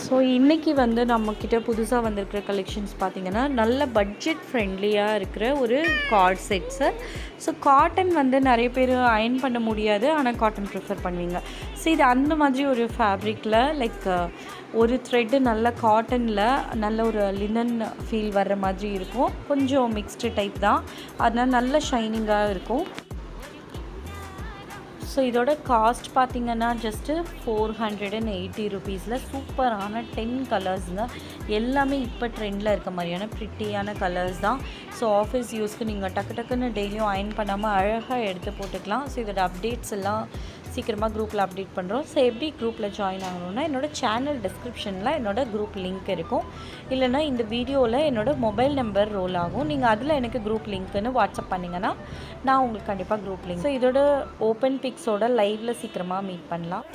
So இன்றைக்கி வந்து நம்மக்கிட்ட புதுசாக வந்திருக்கிற கலெக்ஷன்ஸ் பார்த்திங்கன்னா நல்ல பட்ஜெட் ஃப்ரெண்ட்லியாக இருக்கிற ஒரு கார்ட் செட்ஸு. ஸோ காட்டன் வந்து நிறைய பேர் அயர்ன் பண்ண முடியாது, ஆனால் காட்டன் ப்ரிஃபர் பண்ணுவீங்க. ஸோ இது அந்த மாதிரி ஒரு ஃபேப்ரிக்கில் லைக் ஒரு த்ரெட்டு நல்ல காட்டனில் நல்ல ஒரு லினன் ஃபீல் வர்ற மாதிரி இருக்கும். கொஞ்சம் மிக்ஸ்டு டைப் தான், அதனால் நல்ல ஷைனிங்காக இருக்கும். ஸோ இதோட காஸ்ட் பார்த்திங்கன்னா ஜஸ்ட்டு 480 ருபீஸில் சூப்பரான 10 கலர்ஸுங்க. எல்லாமே இப்போ ட்ரெண்டில் இருக்க மாதிரியான ப்ரிட்டியான கலர்ஸ் தான். ஸோ ஆஃபீஸ் யூஸ்க்கு நீங்கள் டக்கு டக்குன்னு டெய்லியும் அயர்ன் பண்ணாமல் அழகாக எடுத்து போட்டுக்கலாம். ஸோ இதோட அப்டேட்ஸ் எல்லாம் சீக்கிரமாக குரூப்பில் அப்டேட் பண்ணுறோம். ஸோ எப்படி குரூப்பில் ஜாயின் ஆகணுன்னா என்னோடய சேனல் டிஸ்கிரிப்ஷனில் என்னோடய குரூப் லிங்க் இருக்கும், இல்லைனா இந்த வீடியோவில் என்னோடய மொபைல் நம்பர் ரோல் ஆகும். நீங்கள் அதில் எனக்கு குரூப் லிங்க்குன்னு வாட்ஸ்அப் பண்ணிங்கன்னா நான் உங்களுக்கு கண்டிப்பாக குரூப் லிங்க். ஸோ இதோட ஓப்பன் பிக்ஸோட லைவில் சீக்கிரமாக மீட் பண்ணலாம்.